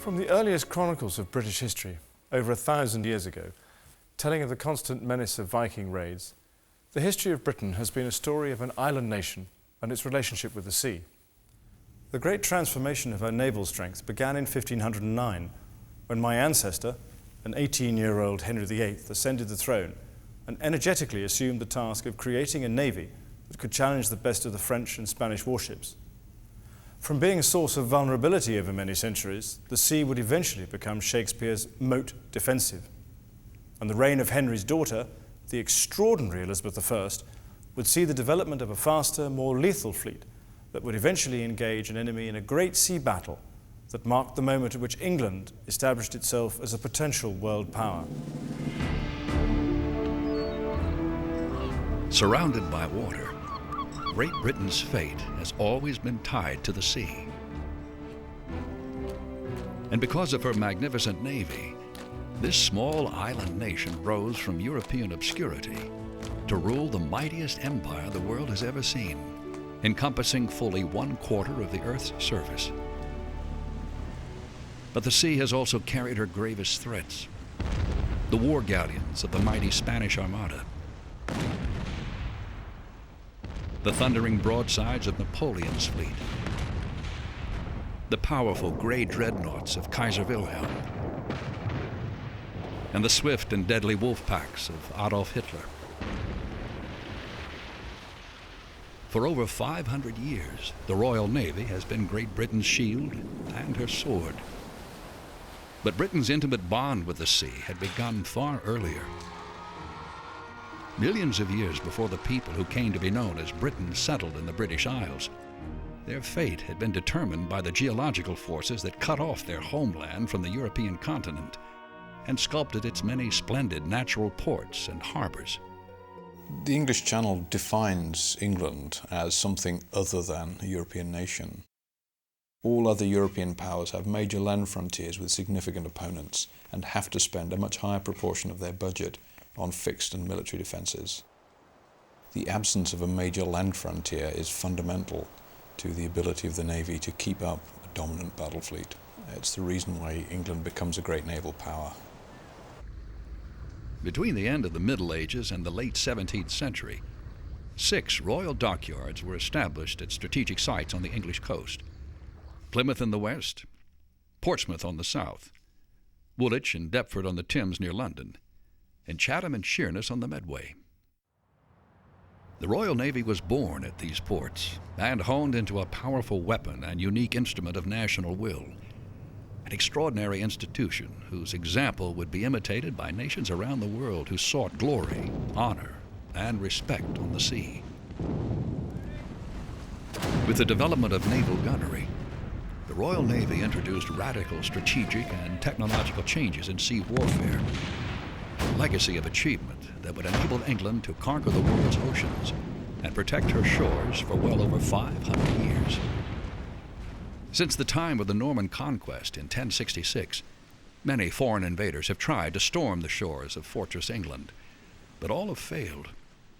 From the earliest chronicles of British history, over 1,000 years ago, telling of the constant menace of Viking raids, the history of Britain has been a story of an island nation and its relationship with the sea. The great transformation of her naval strength began in 1509, when my ancestor, an 18-year-old Henry VIII, ascended the throne and energetically assumed the task of creating a navy that could challenge the best of the French and Spanish warships. From being a source of vulnerability over many centuries, the sea would eventually become Shakespeare's moat defensive. And the reign of Henry's daughter, the extraordinary Elizabeth I, would see the development of a faster, more lethal fleet that would eventually engage an enemy in a great sea battle that marked the moment at which England established itself as a potential world power. Surrounded by water, Great Britain's fate has always been tied to the sea. And because of her magnificent navy, this small island nation rose from European obscurity to rule the mightiest empire the world has ever seen, encompassing fully 1/4 of the Earth's surface. But the sea has also carried her gravest threats: the war galleons of the mighty Spanish Armada, the thundering broadsides of Napoleon's fleet, the powerful gray dreadnoughts of Kaiser Wilhelm, and the swift and deadly wolf packs of Adolf Hitler. For over 500 years, the Royal Navy has been Great Britain's shield and her sword. But Britain's intimate bond with the sea had begun far earlier. Millions of years before the people who came to be known as Britain settled in the British Isles, their fate had been determined by the geological forces that cut off their homeland from the European continent and sculpted its many splendid natural ports and harbors. The English Channel defines England as something other than a European nation. All other European powers have major land frontiers with significant opponents and have to spend a much higher proportion of their budget on fixed and military defences. The absence of a major land frontier is fundamental to the ability of the Navy to keep up a dominant battle fleet. It's the reason why England becomes a great naval power. Between the end of the Middle Ages and the late 17th century, 6 royal dockyards were established at strategic sites on the English coast: Plymouth in the west, Portsmouth on the south, Woolwich and Deptford on the Thames near London, and Chatham and Sheerness on the Medway. The Royal Navy was born at these ports and honed into a powerful weapon and unique instrument of national will, an extraordinary institution whose example would be imitated by nations around the world who sought glory, honor, and respect on the sea. With the development of naval gunnery, the Royal Navy introduced radical strategic and technological changes in sea warfare, a legacy of achievement that would enable England to conquer the world's oceans and protect her shores for well over 500 years. Since the time of the Norman conquest in 1066, many foreign invaders have tried to storm the shores of Fortress England, but all have failed.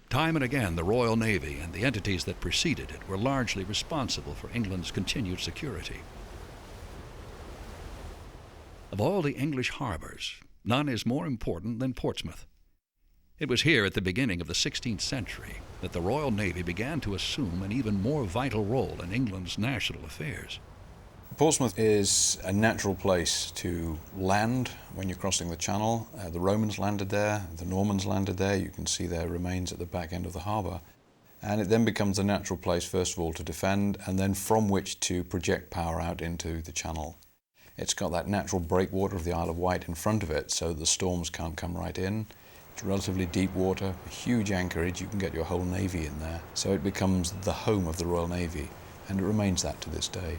Time and again, the Royal Navy and the entities that preceded it were largely responsible for England's continued security. Of all the English harbors, none is more important than Portsmouth. It was here at the beginning of the 16th century that the Royal Navy began to assume an even more vital role in England's national affairs. Portsmouth is a natural place to land when you're crossing the Channel. The Romans landed there, the Normans landed there. You can see their remains at the back end of the harbour. And it then becomes a natural place, first of all, to defend, and then from which to project power out into the Channel. It's got that natural breakwater of the Isle of Wight in front of it, so the storms can't come right in. It's relatively deep water, a huge anchorage. You can get your whole navy in there. So it becomes the home of the Royal Navy, and it remains that to this day.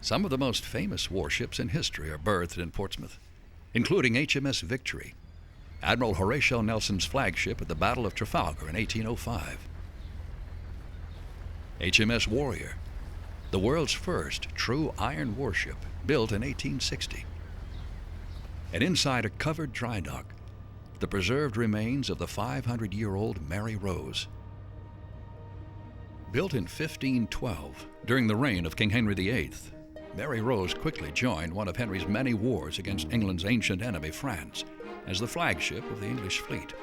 Some of the most famous warships in history are berthed in Portsmouth, including HMS Victory, Admiral Horatio Nelson's flagship at the Battle of Trafalgar in 1805. HMS Warrior, the world's first true iron warship, built in 1860. And inside a covered dry dock, the preserved remains of the 500-year-old Mary Rose. Built in 1512, during the reign of King Henry VIII, Mary Rose quickly joined one of Henry's many wars against England's ancient enemy, France, as the flagship of the English fleet.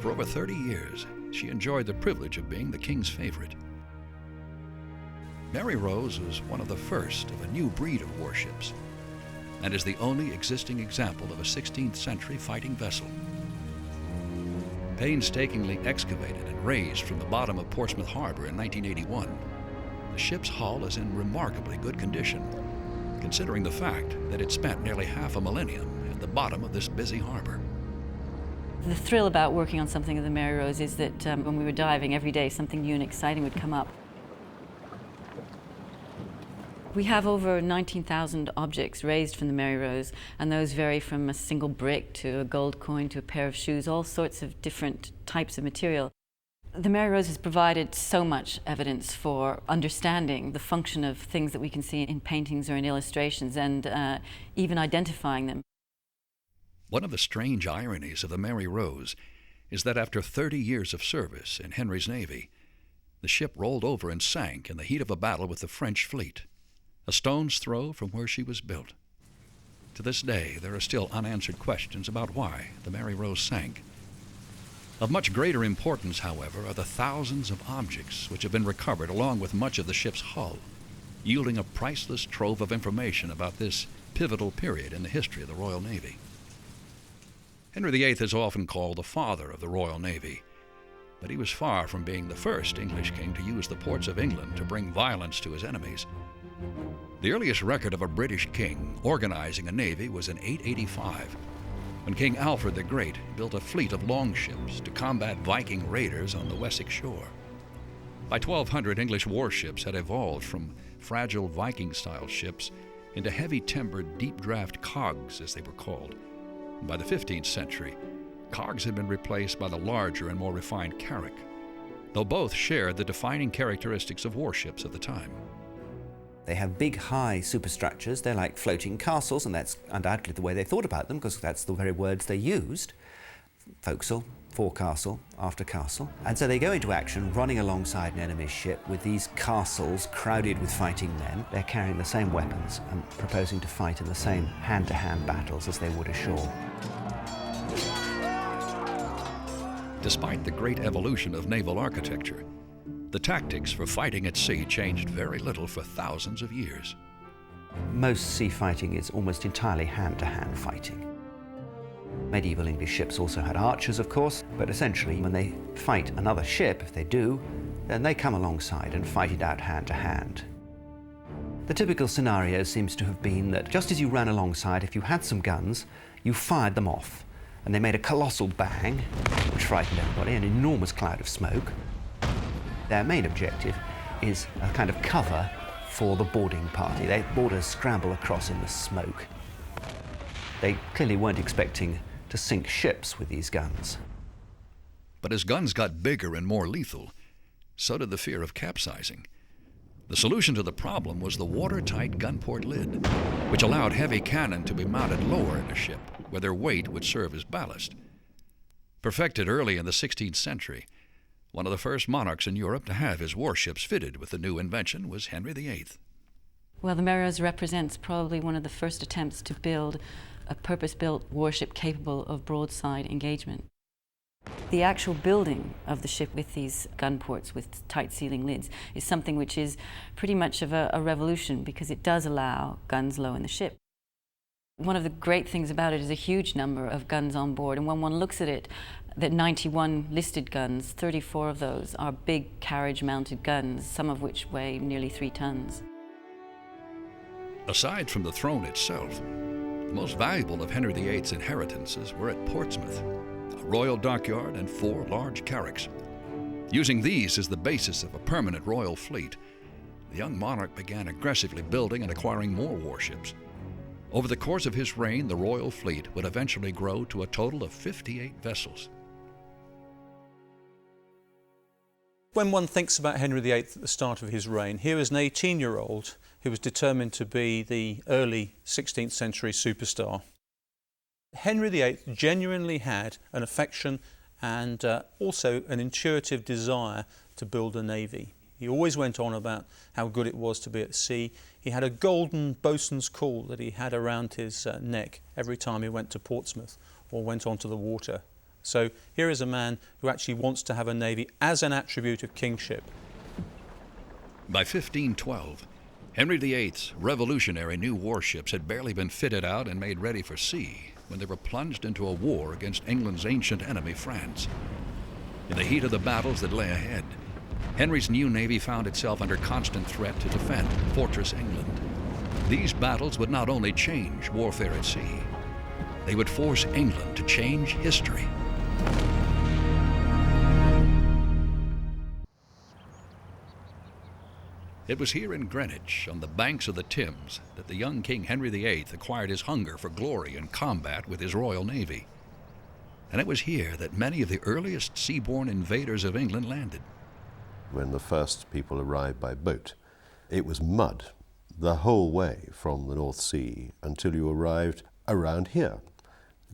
For over 30 years, she enjoyed the privilege of being the king's favorite. Mary Rose was one of the first of a new breed of warships, and is the only existing example of a 16th century fighting vessel. Painstakingly excavated and raised from the bottom of Portsmouth Harbor in 1981, the ship's hull is in remarkably good condition, considering the fact that it spent nearly half a millennium at the bottom of this busy harbor. The thrill about working on something of the Mary Rose is that when we were diving, every day something new and exciting would come up. We have over 19,000 objects raised from the Mary Rose, and those vary from a single brick to a gold coin to a pair of shoes, all sorts of different types of material. The Mary Rose has provided so much evidence for understanding the function of things that we can see in paintings or in illustrations, and even identifying them. One of the strange ironies of the Mary Rose is that after 30 years of service in Henry's Navy, the ship rolled over and sank in the heat of a battle with the French fleet, a stone's throw from where she was built. To this day, there are still unanswered questions about why the Mary Rose sank. Of much greater importance, however, are the thousands of objects which have been recovered along with much of the ship's hull, yielding a priceless trove of information about this pivotal period in the history of the Royal Navy. Henry VIII is often called the father of the Royal Navy, but he was far from being the first English king to use the ports of England to bring violence to his enemies. The earliest record of a British king organizing a navy was in 885, when King Alfred the Great built a fleet of longships to combat Viking raiders on the Wessex shore. By 1200, English warships had evolved from fragile Viking-style ships into heavy-timbered, deep-draft cogs, as they were called. And by the 15th century, cogs had been replaced by the larger and more refined carrack, though both shared the defining characteristics of warships of the time. They have big, high superstructures. They're like floating castles, and that's undoubtedly the way they thought about them, because that's the very words they used. Forecastle, forecastle, after castle. And so they go into action running alongside an enemy's ship with these castles crowded with fighting men. They're carrying the same weapons and proposing to fight in the same hand-to-hand battles as they would ashore. Despite the great evolution of naval architecture, the tactics for fighting at sea changed very little for thousands of years. Most sea fighting is almost entirely hand-to-hand fighting. Medieval English ships also had archers, of course, but essentially when they fight another ship, if they do, then they come alongside and fight it out hand-to-hand. The typical scenario seems to have been that just as you ran alongside, if you had some guns, you fired them off, and they made a colossal bang, which frightened everybody, an enormous cloud of smoke. Their main objective is a kind of cover for the boarding party. The boarders scramble across in the smoke. They clearly weren't expecting to sink ships with these guns. But as guns got bigger and more lethal, so did the fear of capsizing. The solution to the problem was the watertight gunport lid, which allowed heavy cannon to be mounted lower in a ship, where their weight would serve as ballast. Perfected early in the 16th century, one of the first monarchs in Europe to have his warships fitted with the new invention was Henry VIII. Well, the Mary Rose represents probably one of the first attempts to build a purpose-built warship capable of broadside engagement. The actual building of the ship with these gun ports with tight sealing lids is something which is pretty much of a revolution, because it does allow guns low in the ship. One of the great things about it is a huge number of guns on board, and when one looks at it, that 91 listed guns, 34 of those are big carriage-mounted guns, some of which weigh nearly 3 tons. Aside from the throne itself, the most valuable of Henry VIII's inheritances were at Portsmouth, a royal dockyard and 4 large carracks. Using these as the basis of a permanent royal fleet, the young monarch began aggressively building and acquiring more warships. Over the course of his reign, the royal fleet would eventually grow to a total of 58 vessels. When one thinks about Henry VIII at the start of his reign, here is an 18-year-old who was determined to be the early 16th century superstar. Henry VIII genuinely had an affection and also an intuitive desire to build a navy. He always went on about how good it was to be at sea. He had a golden boatswain's call that he had around his neck every time he went to Portsmouth or went onto the water. So here is a man who actually wants to have a navy as an attribute of kingship. By 1512, Henry VIII's revolutionary new warships had barely been fitted out and made ready for sea when they were plunged into a war against England's ancient enemy, France. In the heat of the battles that lay ahead, Henry's new navy found itself under constant threat to defend Fortress England. These battles would not only change warfare at sea, they would force England to change history. It was here in Greenwich, on the banks of the Thames, that the young King Henry VIII acquired his hunger for glory and combat with his Royal Navy. And it was here that many of the earliest seaborne invaders of England landed. When the first people arrived by boat, it was mud the whole way from the North Sea until you arrived around here,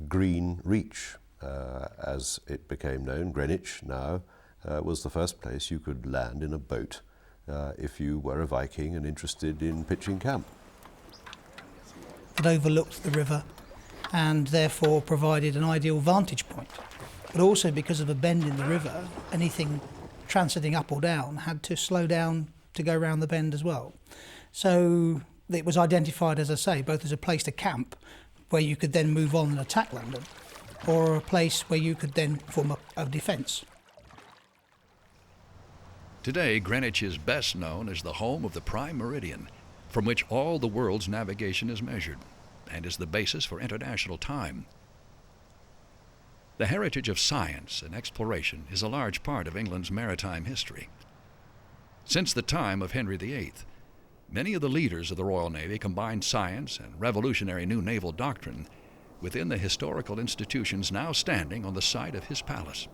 Green Reach, as it became known. Greenwich now was the first place you could land in a boat if you were a Viking and interested in pitching camp. It overlooked the river and therefore provided an ideal vantage point. But also because of a bend in the river, anything transiting up or down had to slow down to go around the bend as well. So it was identified, as I say, both as a place to camp where you could then move on and attack London, or a place where you could then form a defence. Today, Greenwich is best known as the home of the Prime Meridian, from which all the world's navigation is measured, and is the basis for international time. The heritage of science and exploration is a large part of England's maritime history. Since the time of Henry VIII, many of the leaders of the Royal Navy combined science and revolutionary new naval doctrine within the historical institutions now standing on the site of his palace.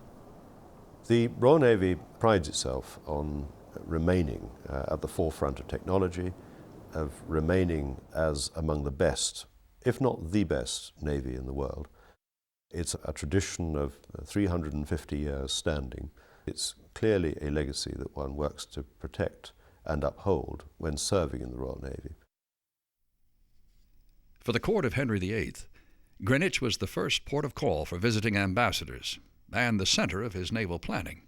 The Royal Navy prides itself on remaining at the forefront of technology, of remaining as among the best, if not the best, Navy in the world. It's a tradition of 350 years standing. It's clearly a legacy that one works to protect and uphold when serving in the Royal Navy. For the court of Henry VIII, Greenwich was the first port of call for visiting ambassadors and the center of his naval planning.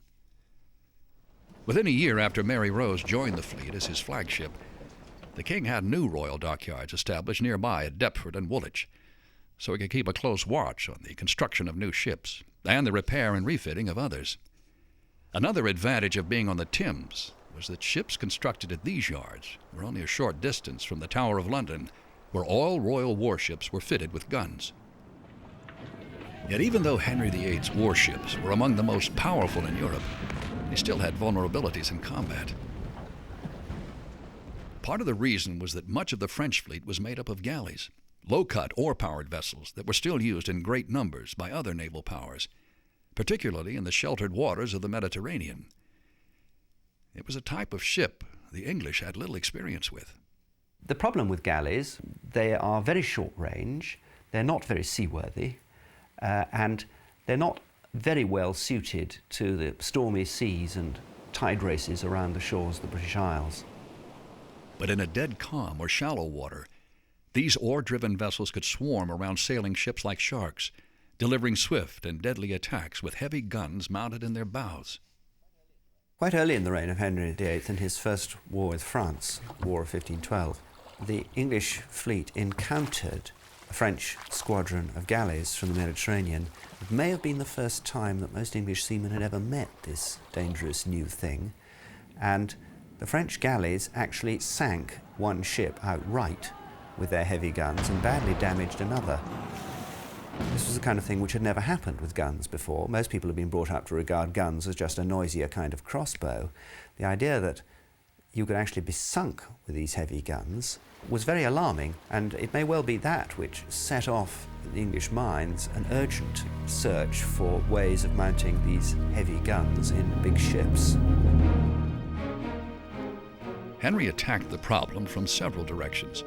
Within a year after Mary Rose joined the fleet as his flagship, the king had new royal dockyards established nearby at Deptford and Woolwich, so he could keep a close watch on the construction of new ships and the repair and refitting of others. Another advantage of being on the Thames was that ships constructed at these yards were only a short distance from the Tower of London, where all royal warships were fitted with guns. Yet even though Henry VIII's warships were among the most powerful in Europe, they still had vulnerabilities in combat. Part of the reason was that much of the French fleet was made up of galleys, low-cut, oar-powered vessels that were still used in great numbers by other naval powers, particularly in the sheltered waters of the Mediterranean. It was a type of ship the English had little experience with. The problem with galleys, they are very short range, they're not very seaworthy, and they're not very well suited to the stormy seas and tide races around the shores of the British Isles. But in a dead calm or shallow water, these oar-driven vessels could swarm around sailing ships like sharks, delivering swift and deadly attacks with heavy guns mounted in their bows. Quite early in the reign of Henry VIII and his first war with France, the War of 1512, the English fleet encountered a French squadron of galleys from the Mediterranean. It may have been the first time that most English seamen had ever met this dangerous new thing, and the French galleys actually sank one ship outright with their heavy guns and badly damaged another. This was the kind of thing which had never happened with guns before. Most people had been brought up to regard guns as just a noisier kind of crossbow. The idea that you could actually be sunk with these heavy guns was very alarming, and it may well be that which set off in the English minds an urgent search for ways of mounting these heavy guns in big ships. Henry attacked the problem from several directions.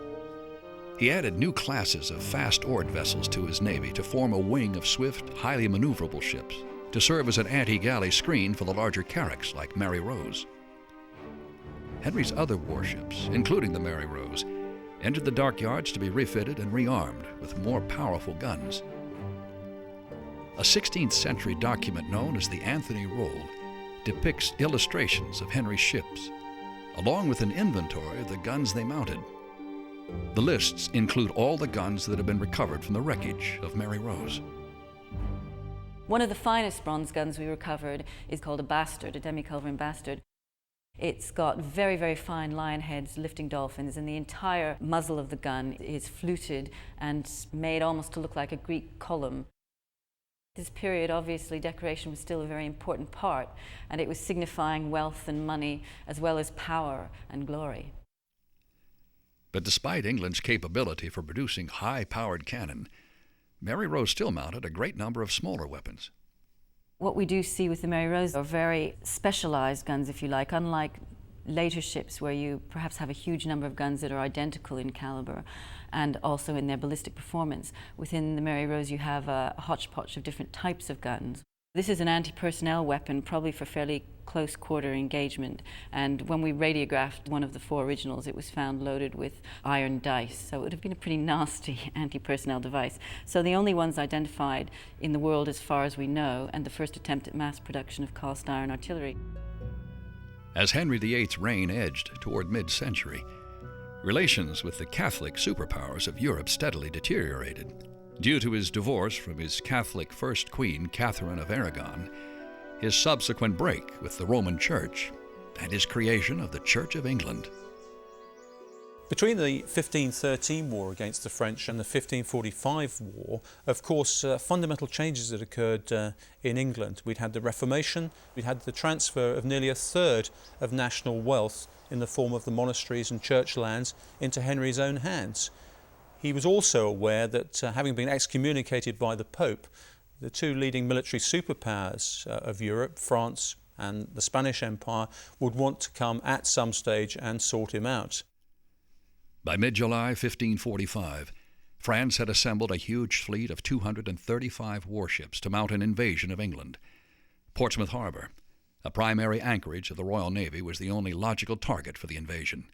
He added new classes of fast-oared vessels to his navy to form a wing of swift, highly maneuverable ships to serve as an anti-galley screen for the larger carracks like Mary Rose. Henry's other warships, including the Mary Rose, entered the dockyards to be refitted and rearmed with more powerful guns. A 16th century document known as the Anthony Roll depicts illustrations of Henry's ships, along with an inventory of the guns they mounted. The lists include all the guns that have been recovered from the wreckage of Mary Rose. One of the finest bronze guns we recovered is called a bastard, a demi-culverin bastard. It's got very, very fine lion heads lifting dolphins, and the entire muzzle of the gun is fluted and made almost to look like a Greek column. This period, obviously, decoration was still a very important part, and it was signifying wealth and money, as well as power and glory. But despite England's capability for producing high-powered cannon, Mary Rose still mounted a great number of smaller weapons. What we do see with the Mary Rose are very specialized guns, if you like, unlike later ships where you perhaps have a huge number of guns that are identical in caliber and also in their ballistic performance. Within the Mary Rose you have a hodgepodge of different types of guns. This is an anti-personnel weapon, probably for fairly close quarter engagement, and when we radiographed one of the 4 originals, it was found loaded with iron dice, so it would have been a pretty nasty anti-personnel device. So the only ones identified in the world as far as we know, and the first attempt at mass production of cast iron artillery. As Henry VIII's reign edged toward mid-century, relations with the Catholic superpowers of Europe steadily deteriorated. Due to his divorce from his Catholic first queen, Catherine of Aragon, his subsequent break with the Roman Church, and his creation of the Church of England. Between the 1513 war against the French and the 1545 war, of course, fundamental changes had occurred in England. We'd had the Reformation, we'd had the transfer of nearly a third of national wealth in the form of the monasteries and church lands into Henry's own hands. He was also aware that, having been excommunicated by the Pope, the 2 leading military superpowers of Europe, France and the Spanish Empire, would want to come at some stage and sort him out. By mid-July 1545, France had assembled a huge fleet of 235 warships to mount an invasion of England. Portsmouth Harbor, a primary anchorage of the Royal Navy, was the only logical target for the invasion.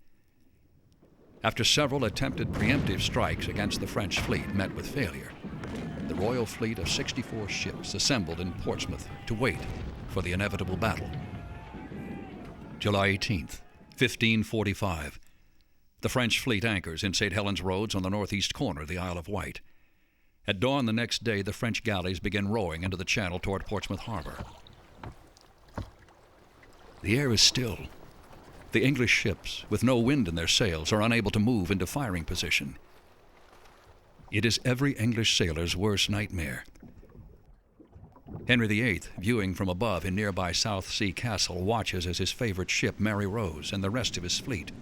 After several attempted preemptive strikes against the French fleet met with failure, the Royal fleet of 64 ships assembled in Portsmouth to wait for the inevitable battle. July 18th, 1545. The French fleet anchors in St. Helens Roads on the northeast corner of the Isle of Wight. At dawn the next day, the French galleys begin rowing into the channel toward Portsmouth Harbor. The air is still. The English ships, with no wind in their sails, are unable to move into firing position. It is every English sailor's worst nightmare. Henry VIII, viewing from above in nearby South Sea Castle, watches as his favorite ship, Mary Rose, and the rest of his fleet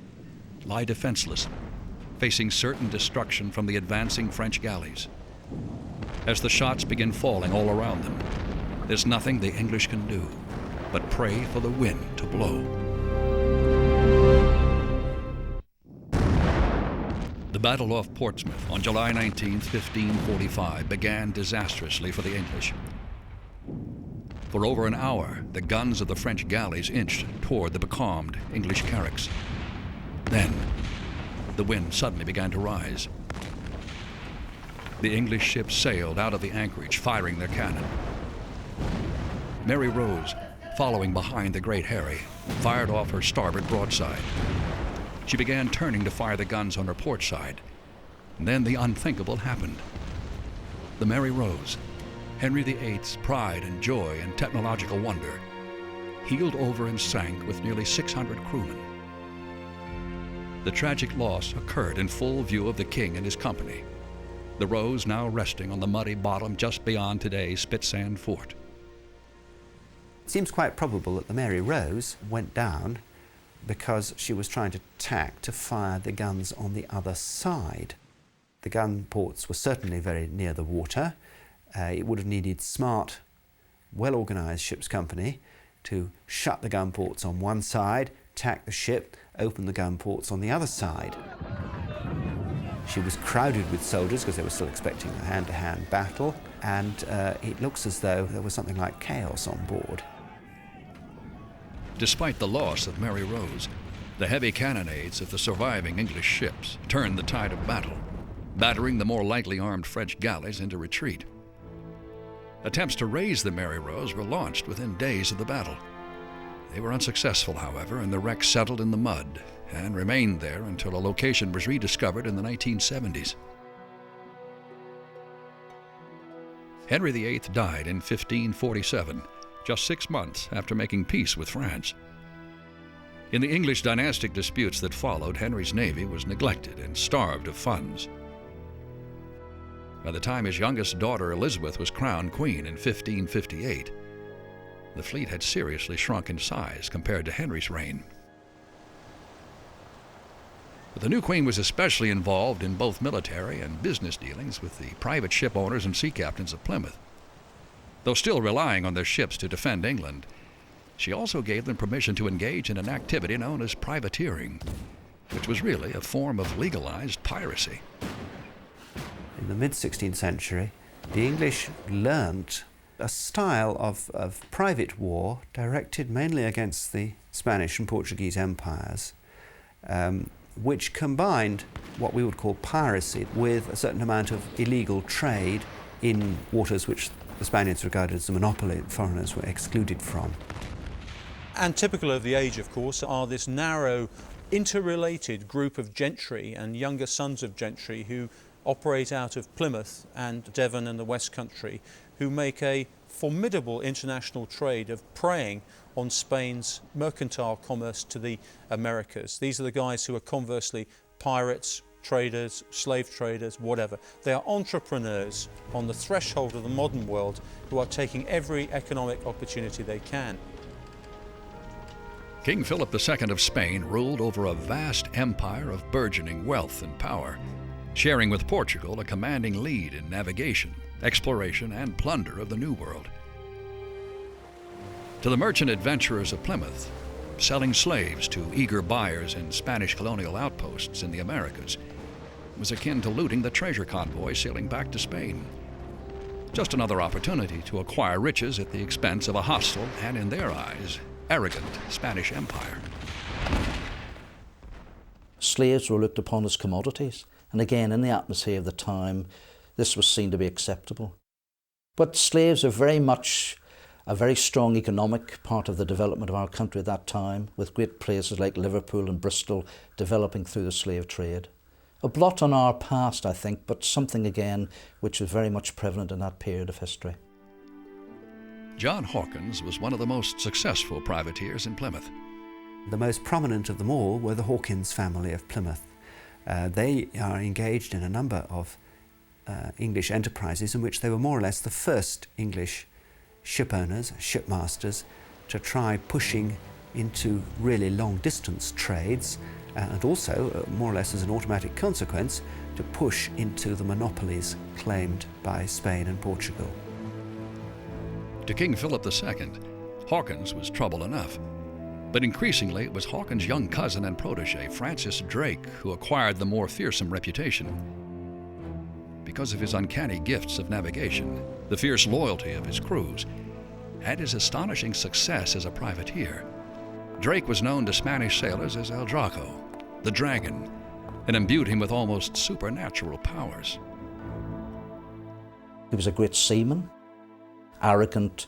lie defenseless, facing certain destruction from the advancing French galleys. As the shots begin falling all around them, there's nothing the English can do but pray for the wind to blow. The Battle off Portsmouth on July 19, 1545, began disastrously for the English. For over an hour, the guns of the French galleys inched toward the becalmed English carracks. Then, the wind suddenly began to rise. The English ships sailed out of the anchorage, firing their cannon. Mary Rose, following behind the Great Harry, fired off her starboard broadside. She began turning to fire the guns on her port side. And then the unthinkable happened. The Mary Rose, Henry VIII's pride and joy and technological wonder, heeled over and sank with nearly 600 crewmen. The tragic loss occurred in full view of the king and his company, the Rose now resting on the muddy bottom just beyond today's Spitsand Fort. It seems quite probable that the Mary Rose went down because she was trying to tack to fire the guns on the other side. The gun ports were certainly very near the water. It would have needed smart, well-organised ship's company to shut the gun ports on one side, tack the ship, open the gun ports on the other side. She was crowded with soldiers because they were still expecting a hand-to-hand battle, and it looks as though there was something like chaos on board. Despite the loss of Mary Rose, The heavy cannonades of the surviving English ships turned the tide of battle, battering the more lightly armed French galleys into retreat. Attempts to raise the Mary Rose were launched within days of the battle. They were unsuccessful, however, and the wreck settled in the mud and remained there until a location was rediscovered in the 1970s. Henry VIII died in 1547, just 6 months after making peace with France. In the English dynastic disputes that followed, Henry's navy was neglected and starved of funds. By the time his youngest daughter Elizabeth was crowned queen in 1558, the fleet had seriously shrunk in size compared to Henry's reign. But the new queen was especially involved in both military and business dealings with the private ship owners and sea captains of Plymouth. Though still relying on their ships to defend England, she also gave them permission to engage in an activity known as privateering, which was really a form of legalized piracy. In the mid-16th century, the English learnt a style of private war directed mainly against the Spanish and Portuguese empires, which combined what we would call piracy with a certain amount of illegal trade in waters which the Spaniards regarded as a monopoly foreigners were excluded from. And typical of the age, of course, are this narrow, interrelated group of gentry and younger sons of gentry who operate out of Plymouth and Devon and the West Country, who make a formidable international trade of preying on Spain's mercantile commerce to the Americas. These are the guys who are conversely pirates, traders, slave traders, whatever. They are entrepreneurs on the threshold of the modern world who are taking every economic opportunity they can. King Philip II of Spain ruled over a vast empire of burgeoning wealth and power, sharing with Portugal a commanding lead in navigation, exploration, and plunder of the New World. To the merchant adventurers of Plymouth, selling slaves to eager buyers in Spanish colonial outposts in the Americas was akin to looting the treasure convoy sailing back to Spain. Just another opportunity to acquire riches at the expense of a hostile and, in their eyes, arrogant Spanish empire. Slaves were looked upon as commodities, and again, in the atmosphere of the time, this was seen to be acceptable. But slaves are very much a very strong economic part of the development of our country at that time, with great places like Liverpool and Bristol developing through the slave trade. A blot on our past, I think, but something again which was very much prevalent in that period of history. John Hawkins was one of the most successful privateers in Plymouth. The most prominent of them all were the Hawkins family of Plymouth. They are engaged in a number of English enterprises in which they were more or less the first English ship owners, shipmasters, to try pushing into really long-distance trades and also, more or less as an automatic consequence, to push into the monopolies claimed by Spain and Portugal. To King Philip II, Hawkins was trouble enough. But increasingly, it was Hawkins' young cousin and protege, Francis Drake, who acquired the more fearsome reputation. Because of his uncanny gifts of navigation, the fierce loyalty of his crews, and his astonishing success as a privateer, Drake was known to Spanish sailors as El Draco, the Dragon, and imbued him with almost supernatural powers. He was a great seaman, arrogant,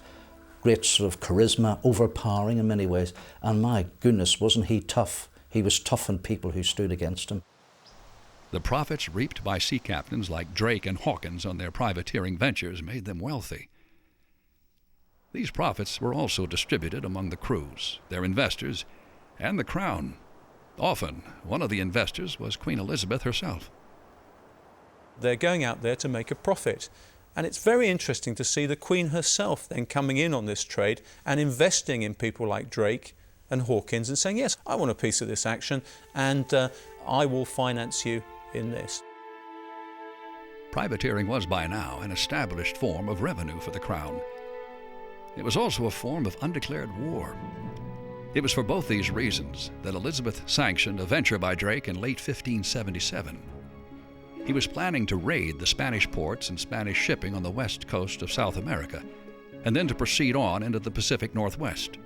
great sort of charisma, overpowering in many ways, and my goodness, wasn't he tough. He was tough on people who stood against him. The profits reaped by sea captains like Drake and Hawkins on their privateering ventures made them wealthy. These profits were also distributed among the crews, their investors, and the crown. Often, one of the investors was Queen Elizabeth herself. They're going out there to make a profit. And it's very interesting to see the Queen herself then coming in on this trade and investing in people like Drake and Hawkins and saying, yes, I want a piece of this action and I will finance you in this. Privateering was by now an established form of revenue for the Crown. It was also a form of undeclared war. It was for both these reasons that Elizabeth sanctioned a venture by Drake in late 1577. He was planning to raid the Spanish ports and Spanish shipping on the west coast of South America, and then to proceed on into the Pacific Northwest.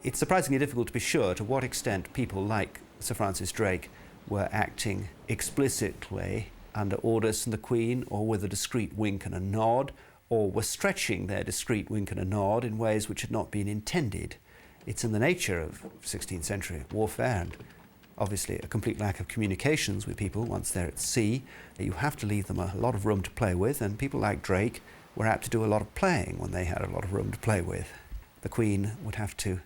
It's surprisingly difficult to be sure to what extent people like Sir Francis Drake were acting explicitly under orders from the Queen, or with a discreet wink and a nod, or were stretching their discreet wink and a nod in ways which had not been intended. It's in the nature of 16th century warfare, and obviously a complete lack of communications with people once they're at sea. You have to leave them a lot of room to play with, and people like Drake were apt to do a lot of playing when they had a lot of room to play with. The Queen would have to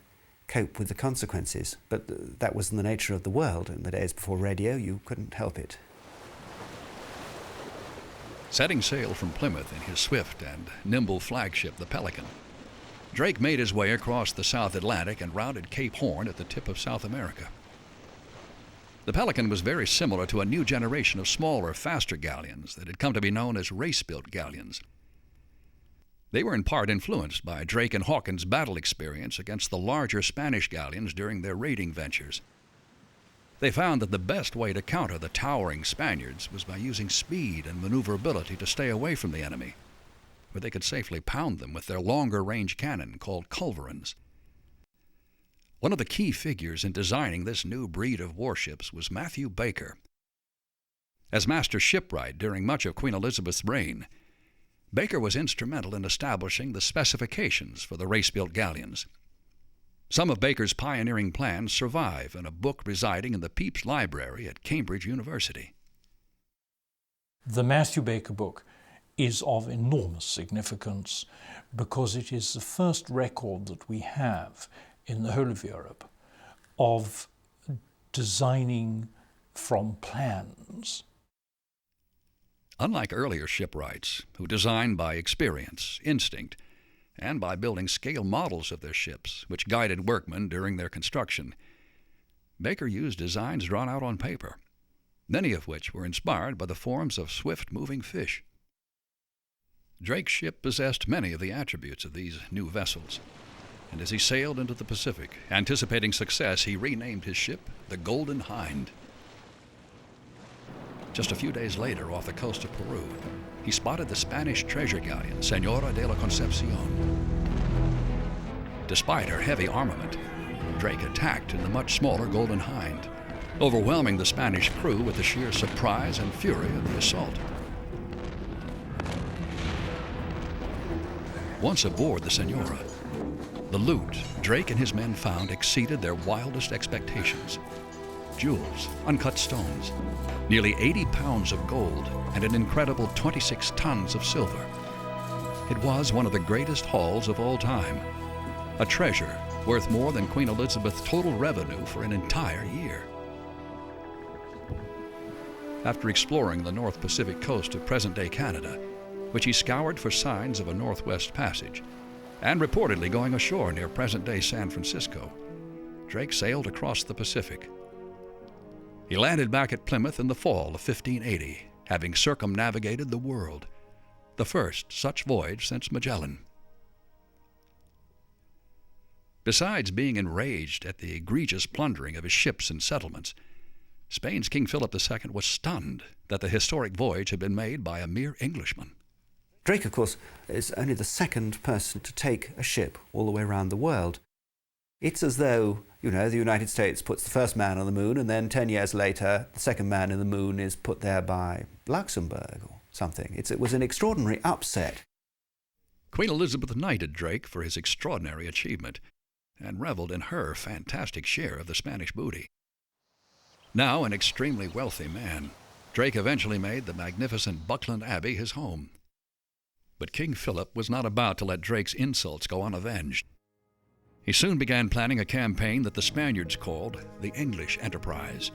cope with the consequences, but that was in the nature of the world. In the days before radio, you couldn't help it. Setting sail from Plymouth in his swift and nimble flagship, the Pelican, Drake made his way across the South Atlantic and rounded Cape Horn at the tip of South America. The Pelican was very similar to a new generation of smaller, faster galleons that had come to be known as race-built galleons. They were in part influenced by Drake and Hawkins' battle experience against the larger Spanish galleons during their raiding ventures. They found that the best way to counter the towering Spaniards was by using speed and maneuverability to stay away from the enemy, where they could safely pound them with their longer-range cannon called culverins. One of the key figures in designing this new breed of warships was Matthew Baker. As master shipwright during much of Queen Elizabeth's reign, Baker was instrumental in establishing the specifications for the race-built galleons. Some of Baker's pioneering plans survive in a book residing in the Pepys Library at Cambridge University. The Matthew Baker book is of enormous significance because it is the first record that we have in the whole of Europe of designing from plans. Unlike earlier shipwrights, who designed by experience, instinct, and by building scale models of their ships, which guided workmen during their construction, Baker used designs drawn out on paper, many of which were inspired by the forms of swift-moving fish. Drake's ship possessed many of the attributes of these new vessels, and as he sailed into the Pacific, anticipating success, he renamed his ship the Golden Hinde. Just a few days later, off the coast of Peru, he spotted the Spanish treasure galleon, Senora de la Concepcion. Despite her heavy armament, Drake attacked in the much smaller Golden Hinde, overwhelming the Spanish crew with the sheer surprise and fury of the assault. Once aboard the Senora, the loot Drake and his men found exceeded their wildest expectations. Jewels, uncut stones, nearly 80 pounds of gold, and an incredible 26 tons of silver. It was one of the greatest hauls of all time, a treasure worth more than Queen Elizabeth's total revenue for an entire year. After exploring the North Pacific coast of present-day Canada, which he scoured for signs of a northwest passage, and reportedly going ashore near present-day San Francisco, Drake sailed across the Pacific. He landed back at Plymouth in the fall of 1580, having circumnavigated the world, the first such voyage since Magellan. Besides being enraged at the egregious plundering of his ships and settlements, Spain's King Philip II was stunned that the historic voyage had been made by a mere Englishman. Drake, of course, is only the second person to take a ship all the way around the world. It's as though, the United States puts the first man on the moon, and then 10 years later, the second man in the moon is put there by Luxembourg or something. It was an extraordinary upset. Queen Elizabeth knighted Drake for his extraordinary achievement and reveled in her fantastic share of the Spanish booty. Now an extremely wealthy man, Drake eventually made the magnificent Buckland Abbey his home. But King Philip was not about to let Drake's insults go unavenged. He soon began planning a campaign that the Spaniards called the English Enterprise.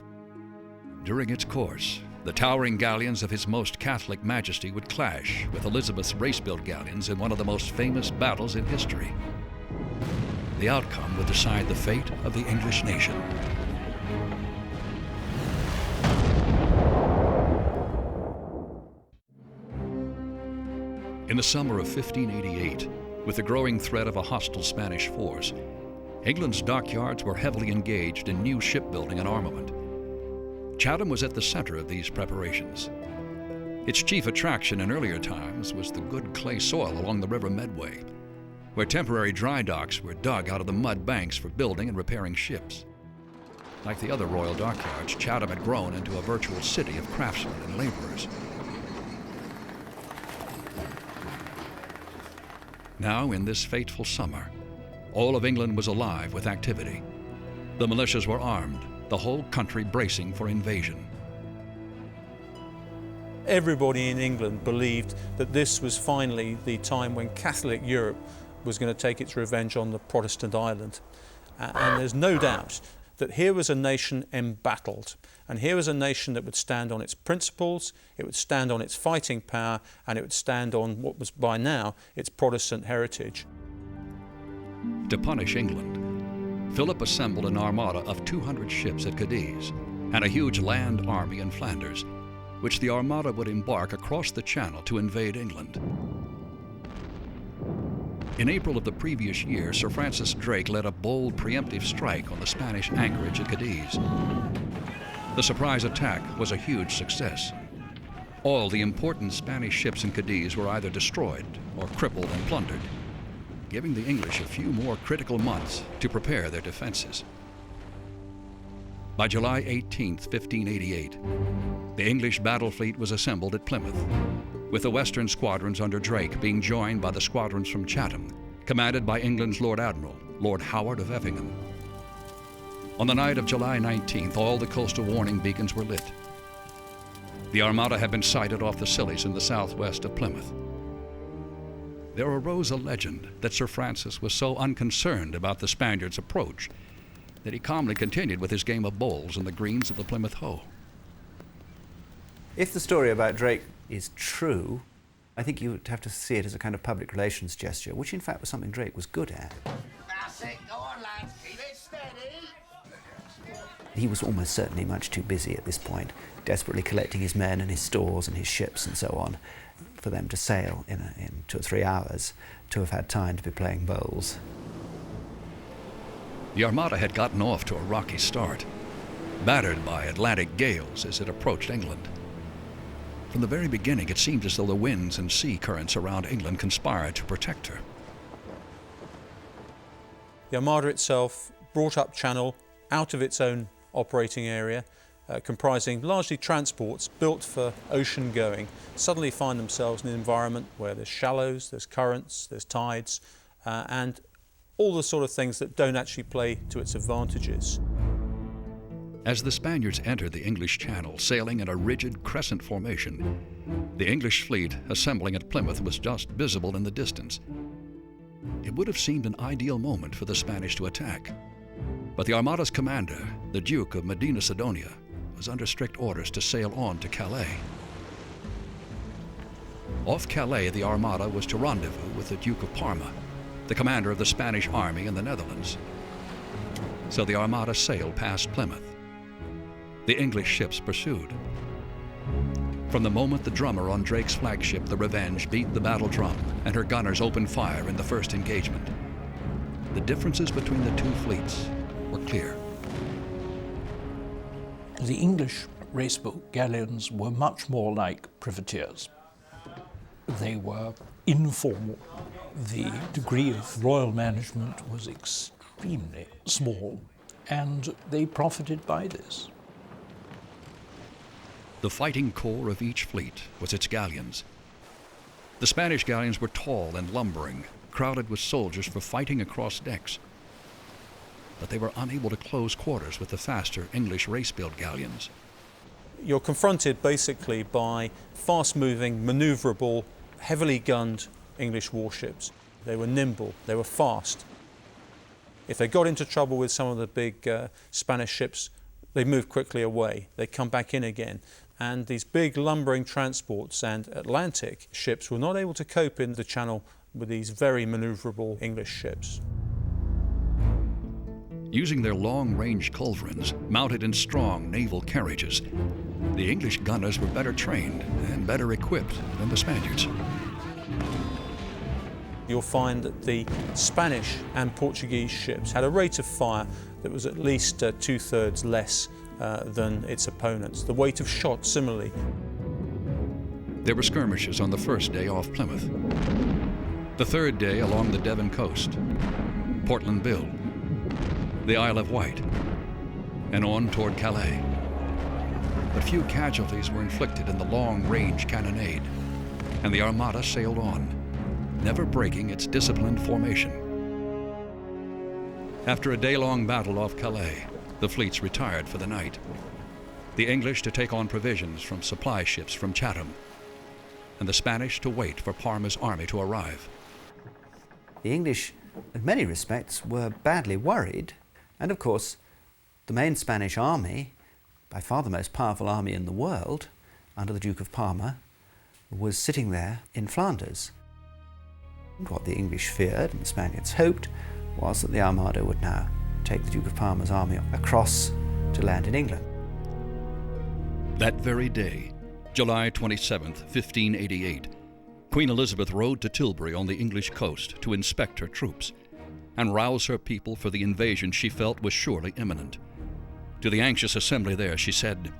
During its course, the towering galleons of His Most Catholic Majesty would clash with Elizabeth's race-built galleons in one of the most famous battles in history. The outcome would decide the fate of the English nation. In the summer of 1588, with the growing threat of a hostile Spanish force, England's dockyards were heavily engaged in new shipbuilding and armament. Chatham was at the center of these preparations. Its chief attraction in earlier times was the good clay soil along the River Medway. where temporary dry docks were dug out of the mud banks for building and repairing ships. Like the other royal dockyards, Chatham had grown into a virtual city of craftsmen and laborers. Now, in this fateful summer, all of England was alive with activity. The militias were armed, the whole country bracing for invasion. Everybody in England believed that this was finally the time when Catholic Europe was going to take its revenge on the Protestant island. And there's no doubt that here was a nation embattled, and here was a nation that would stand on its principles, it would stand on its fighting power, and it would stand on what was by now its Protestant heritage. To punish England, Philip assembled an armada of 200 ships at Cadiz and a huge land army in Flanders, which the armada would embark across the Channel to invade England. In April of the previous year, Sir Francis Drake led a bold preemptive strike on the Spanish anchorage at Cadiz. The surprise attack was a huge success. All the important Spanish ships in Cadiz were either destroyed or crippled and plundered, giving the English a few more critical months to prepare their defenses. By July 18, 1588, the English battle fleet was assembled at Plymouth, with the western squadrons under Drake being joined by the squadrons from Chatham, commanded by England's Lord Admiral, Lord Howard of Effingham. On the night of July 19th, all the coastal warning beacons were lit. The Armada had been sighted off the Scillies in the southwest of Plymouth. There arose a legend that Sir Francis was so unconcerned about the Spaniards' approach that he calmly continued with his game of bowls in the greens of the Plymouth Hoe. If the story about Drake is true, I think you would have to see it as a kind of public relations gesture, which in fact was something Drake was good at. That's it, go on lads, keep it steady. He was almost certainly much too busy at this point, desperately collecting his men and his stores and his ships and so on, for them to sail in 2 or 3 hours, to have had time to be playing bowls. The Armada had gotten off to a rocky start, battered by Atlantic gales as it approached England. From the very beginning, it seemed as though the winds and sea currents around England conspired to protect her. The Armada itself brought up Channel out of its own operating area, comprising largely transports built for ocean going, suddenly find themselves in an environment where there's shallows, there's currents, there's tides, and all the sort of things that don't actually play to its advantages. As the Spaniards entered the English Channel, sailing in a rigid crescent formation, the English fleet assembling at Plymouth was just visible in the distance. It would have seemed an ideal moment for the Spanish to attack. But the Armada's commander, the Duke of Medina Sidonia, was under strict orders to sail on to Calais. Off Calais, the Armada was to rendezvous with the Duke of Parma, the commander of the Spanish army in the Netherlands. So the Armada sailed past Plymouth. The English ships pursued. From the moment the drummer on Drake's flagship, the Revenge, beat the battle drum and her gunners opened fire in the first engagement, the differences between the two fleets were clear. The English raceboat galleons were much more like privateers. They were informal. The degree of royal management was extremely small, and they profited by this. The fighting core of each fleet was its galleons. The Spanish galleons were tall and lumbering, crowded with soldiers for fighting across decks. But they were unable to close quarters with the faster English race-built galleons. You're confronted basically by fast-moving, manoeuvrable, heavily gunned English warships. They were nimble, they were fast. If they got into trouble with some of the big Spanish ships, they moved quickly away. They'd come back in again. And these big lumbering transports and Atlantic ships were not able to cope in the Channel with these very manoeuvrable English ships. Using their long-range culverins, mounted in strong naval carriages, the English gunners were better trained and better equipped than the Spaniards. You'll find that the Spanish and Portuguese ships had a rate of fire that was at least 2/3 less than its opponents. The weight of shot similarly. There were skirmishes on the first day off Plymouth. The third day along the Devon coast, Portland Bill, the Isle of Wight, and on toward Calais. But few casualties were inflicted in the long-range cannonade, and the Armada sailed on, never breaking its disciplined formation. After a day-long battle off Calais, the fleets retired for the night. The English to take on provisions from supply ships from Chatham, and the Spanish to wait for Parma's army to arrive. The English, in many respects, were badly worried, and of course, the main Spanish army, by far the most powerful army in the world, under the Duke of Parma, was sitting there in Flanders. What the English feared, and the Spaniards hoped, was that the Armada would now take the Duke of Parma's army across to land in England. That very day, July 27th, 1588, Queen Elizabeth rode to Tilbury on the English coast to inspect her troops and rouse her people for the invasion she felt was surely imminent. To the anxious assembly there, she said,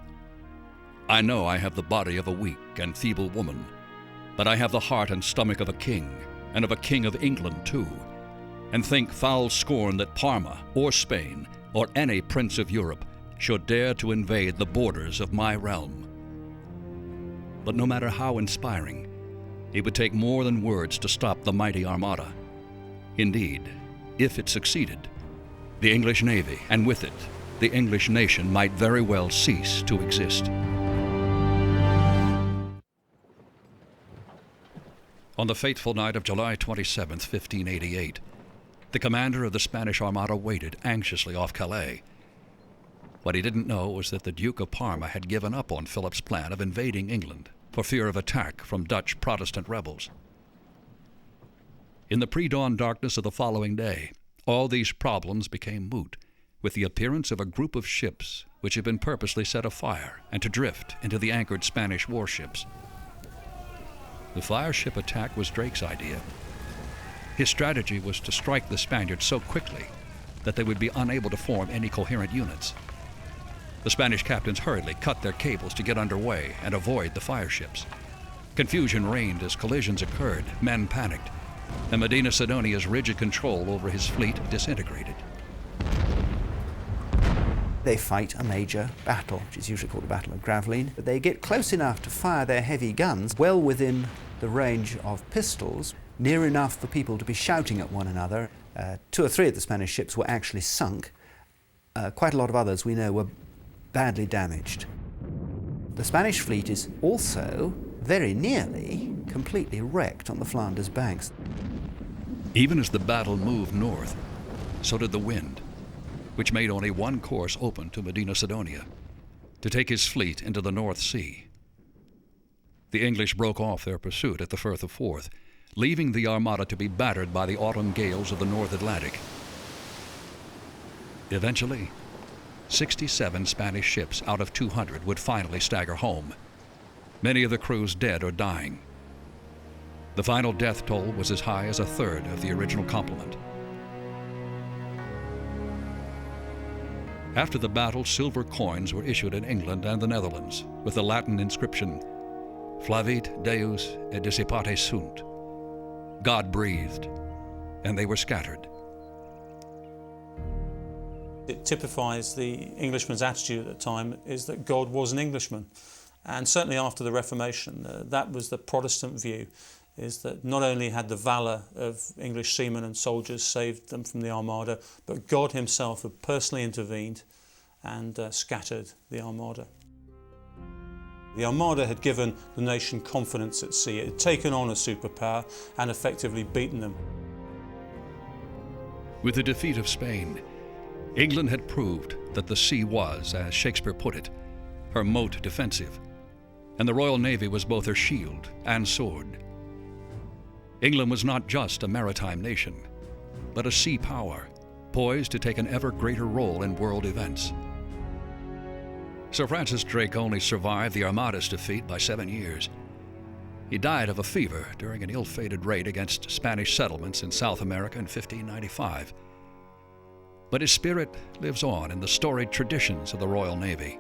"I know I have the body of a weak and feeble woman, but I have the heart and stomach of a king, and of a king of England too, and think foul scorn that Parma or Spain or any prince of Europe should dare to invade the borders of my realm." But no matter how inspiring, it would take more than words to stop the mighty Armada. Indeed, if it succeeded, the English Navy, and with it, the English nation, might very well cease to exist. On the fateful night of July 27, 1588, the commander of the Spanish Armada waited anxiously off Calais. What he didn't know was that the Duke of Parma had given up on Philip's plan of invading England for fear of attack from Dutch Protestant rebels. In the pre-dawn darkness of the following day, all these problems became moot, with the appearance of a group of ships which had been purposely set afire and to drift into the anchored Spanish warships. The fireship attack was Drake's idea. His strategy was to strike the Spaniards so quickly that they would be unable to form any coherent units. The Spanish captains hurriedly cut their cables to get underway and avoid the fireships. Confusion reigned as collisions occurred, men panicked, and Medina Sidonia's rigid control over his fleet disintegrated. They fight a major battle, which is usually called the Battle of Gravelines. But they get close enough to fire their heavy guns, well within the range of pistols, near enough for people to be shouting at one another. 2 or 3 of the Spanish ships were actually sunk. Quite a lot of others, we know, were badly damaged. The Spanish fleet is also very nearly completely wrecked on the Flanders banks. Even as the battle moved north, so did the wind, which made only one course open to Medina Sidonia, to take his fleet into the North Sea. The English broke off their pursuit at the Firth of Forth, leaving the Armada to be battered by the autumn gales of the North Atlantic. Eventually, 67 Spanish ships out of 200 would finally stagger home, many of the crews dead or dying. The final death toll was as high as 1/3 of the original complement. After the battle, silver coins were issued in England and the Netherlands with the Latin inscription, Flavit Deus et dissipate sunt. God breathed, and they were scattered. It typifies the Englishman's attitude at the time is that God was an Englishman. And certainly after the Reformation, that was the Protestant view, is that not only had the valour of English seamen and soldiers saved them from the Armada, but God himself had personally intervened and scattered the Armada. The Armada had given the nation confidence at sea. It had taken on a superpower and effectively beaten them. With the defeat of Spain, England had proved that the sea was, as Shakespeare put it, her moat defensive, and the Royal Navy was both her shield and sword. England was not just a maritime nation, but a sea power, poised to take an ever greater role in world events. Sir Francis Drake only survived the Armada's defeat by 7 years. He died of a fever during an ill-fated raid against Spanish settlements in South America in 1595. But his spirit lives on in the storied traditions of the Royal Navy,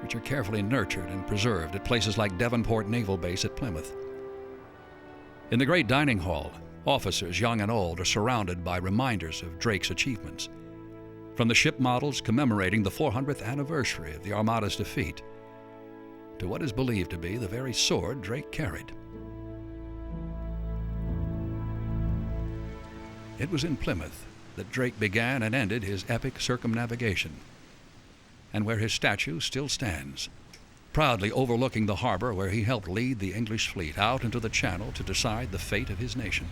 which are carefully nurtured and preserved at places like Devonport Naval Base at Plymouth. In the great dining hall, Officers, young and old, are surrounded by reminders of Drake's achievements, from the ship models commemorating the 400th anniversary of the Armada's defeat to what is believed to be the very sword Drake carried. It was in Plymouth that Drake began and ended his epic circumnavigation, and where his statue still stands, proudly overlooking the harbor where he helped lead the English fleet out into the Channel to decide the fate of his nation.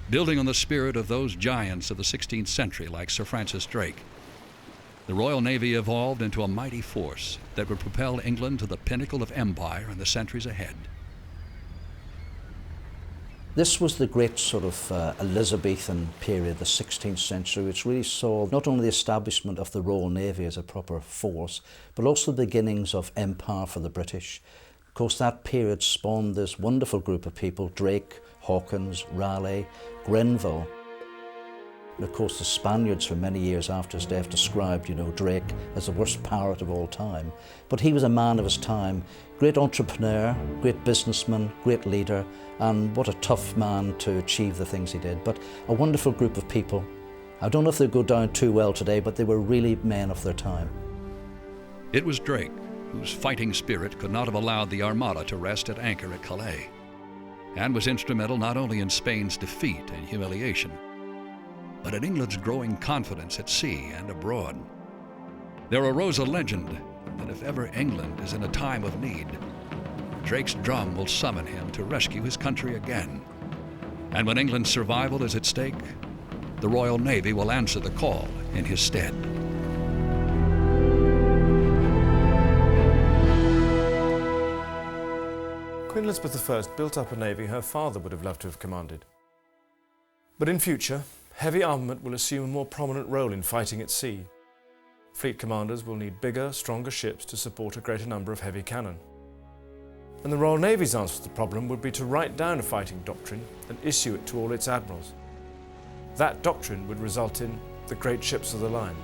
Building on the spirit of those giants of the 16th century like Sir Francis Drake, the Royal Navy evolved into a mighty force that would propel England to the pinnacle of empire in the centuries ahead. This was the great sort of Elizabethan period, the 16th century, which really saw not only the establishment of the Royal Navy as a proper force, but also the beginnings of empire for the British. Of course, that period spawned this wonderful group of people: Drake, Hawkins, Raleigh, Grenville. And of course, the Spaniards for many years after his death described, Drake as the worst pirate of all time. But he was a man of his time, great entrepreneur, great businessman, great leader, and what a tough man to achieve the things he did. But a wonderful group of people. I don't know if they go down too well today, but they were really men of their time. It was Drake whose fighting spirit could not have allowed the Armada to rest at anchor at Calais, and was instrumental not only in Spain's defeat and humiliation, but in England's growing confidence at sea and abroad. There arose a legend that if ever England is in a time of need, Drake's drum will summon him to rescue his country again. And when England's survival is at stake, the Royal Navy will answer the call in his stead. Queen Elizabeth I built up a navy her father would have loved to have commanded. But in future, heavy armament will assume a more prominent role in fighting at sea. Fleet commanders will need bigger, stronger ships to support a greater number of heavy cannon. And the Royal Navy's answer to the problem would be to write down a fighting doctrine and issue it to all its admirals. That doctrine would result in the great ships of the line.